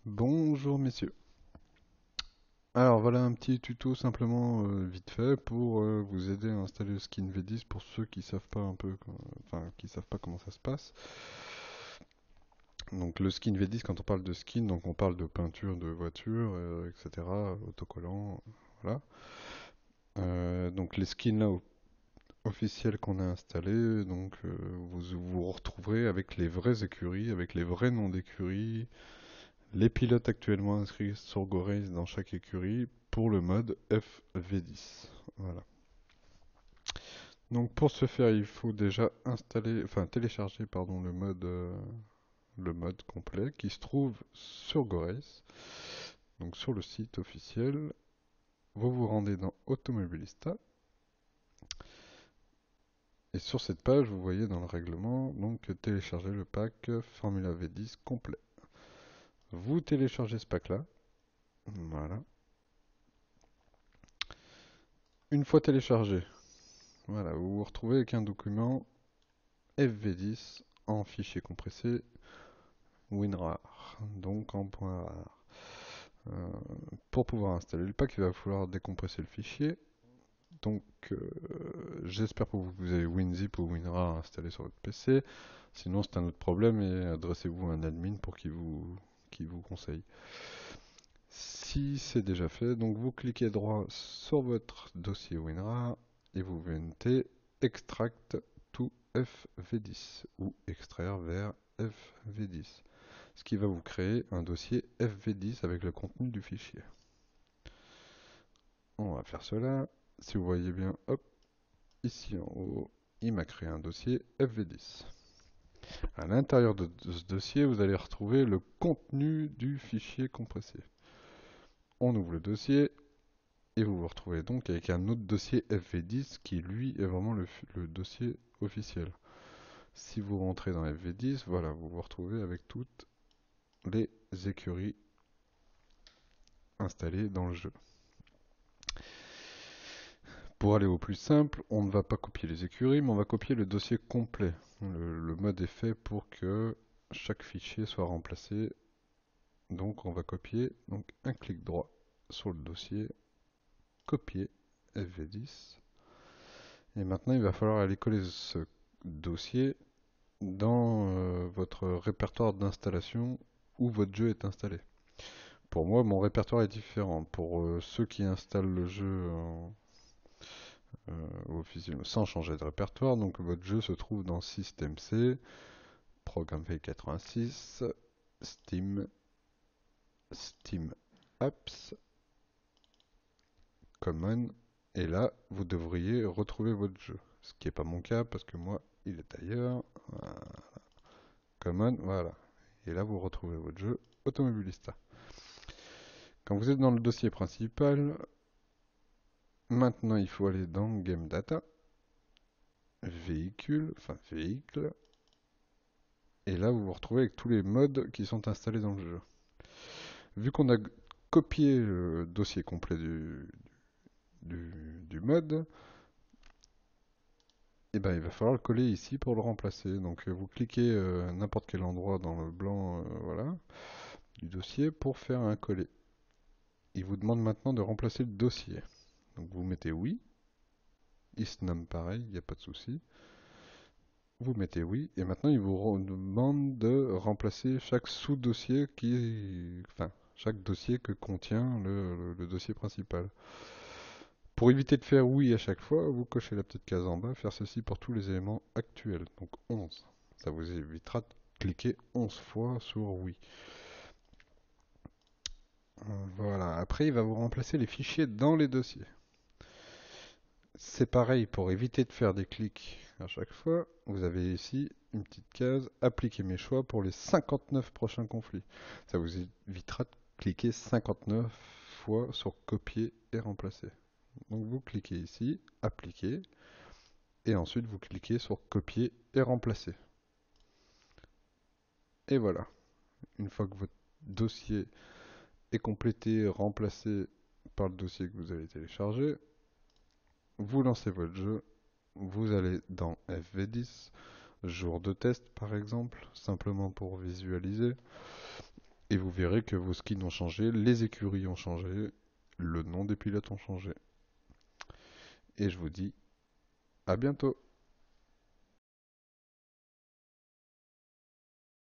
Bonjour messieurs. Alors voilà un petit tuto simplement vite fait pour vous aider à installer le skin V10 pour ceux qui savent pas un peu, enfin qui savent pas comment ça se passe. Donc le skin V10, quand on parle de skin, donc on parle de peinture de voiture, etc., autocollant, voilà. Donc les skins là officiels qu'on a installés, donc vous vous retrouverez avec les vraies écuries, avec les vrais noms d'écuries, les pilotes actuellement inscrits sur GoRace dans chaque écurie pour le mode FV10. Voilà. Donc pour ce faire, il faut déjà installer, enfin télécharger pardon, le mode complet qui se trouve sur GoRace, donc sur le site officiel. Vous vous rendez dans Automobilista et sur cette page, vous voyez dans le règlement donc télécharger le pack Formula V10 complet. Vous téléchargez ce pack là, voilà. Une fois téléchargé, voilà, vous vous retrouvez avec un document FV10 en fichier compressé WinRAR, donc en point rare. Euh, pour pouvoir installer le pack, il va falloir décompresser le fichier. Donc j'espère que vous avez WinZip ou WinRAR installé sur votre PC. Sinon c'est un autre problème et adressez-vous à un admin pour qu'il vous conseille. Si c'est déjà fait, donc vous cliquez droit sur votre dossier WinRAR et vous mettez Extract to FV10 ou extraire vers FV10. Ce qui va vous créer un dossier FV10 avec le contenu du fichier. On va faire cela. Si vous voyez bien, hop, ici en haut, il m'a créé un dossier FV10. À l'intérieur de ce dossier, vous allez retrouver le contenu du fichier compressé. On ouvre le dossier et vous vous retrouvez donc avec un autre dossier FV10 qui lui est vraiment le dossier officiel. Si vous rentrez dans FV10, voilà, vous vous retrouvez avec toutes les écuries installées dans le jeu. Pour aller au plus simple, on ne va pas copier les écuries, mais on va copier le dossier complet. Le mode est fait pour que chaque fichier soit remplacé. Donc on va copier, donc un clic droit sur le dossier, copier FV10. Et maintenant il va falloir aller coller ce dossier dans votre répertoire d'installation où votre jeu est installé. Pour moi, mon répertoire est différent. Pour ceux qui installent le jeu officiellement sans changer de répertoire, donc votre jeu se trouve dans Système C, Programme V86, Steam, Steam Apps, Common, et là, vous devriez retrouver votre jeu. Ce qui n'est pas mon cas parce que moi, il est ailleurs. Voilà. Common, voilà. Et là, vous retrouvez votre jeu Automobilista. Quand vous êtes dans le dossier principal, maintenant il faut aller dans Game Data, Véhicule, enfin Véhicles, et là vous vous retrouvez avec tous les modes qui sont installés dans le jeu. Vu qu'on a copié le dossier complet du mode, et ben, il va falloir le coller ici pour le remplacer. Donc vous cliquez n'importe quel endroit dans le blanc voilà, du dossier pour faire un coller. Il vous demande maintenant de remplacer le dossier. Donc vous mettez oui, il se nomme pareil, il n'y a pas de souci. Vous mettez oui, et maintenant il vous demande de remplacer chaque sous-dossier enfin, chaque dossier que contient le dossier principal. Pour éviter de faire oui à chaque fois, vous cochez la petite case en bas, faire ceci pour tous les éléments actuels, donc 11. Ça vous évitera de cliquer 11 fois sur oui. Voilà, après il va vous remplacer les fichiers dans les dossiers. C'est pareil, pour éviter de faire des clics à chaque fois, vous avez ici une petite case appliquer mes choix pour les 59 prochains conflits. Ça vous évitera de cliquer 59 fois sur copier et remplacer. Donc vous cliquez ici, appliquer, et ensuite vous cliquez sur copier et remplacer. Et voilà, une fois que votre dossier est complété, remplacé par le dossier que vous avez téléchargé, vous lancez votre jeu, vous allez dans FV10, jour de test par exemple, simplement pour visualiser. Et vous verrez que vos skins ont changé, les écuries ont changé, le nom des pilotes ont changé. Et je vous dis à bientôt.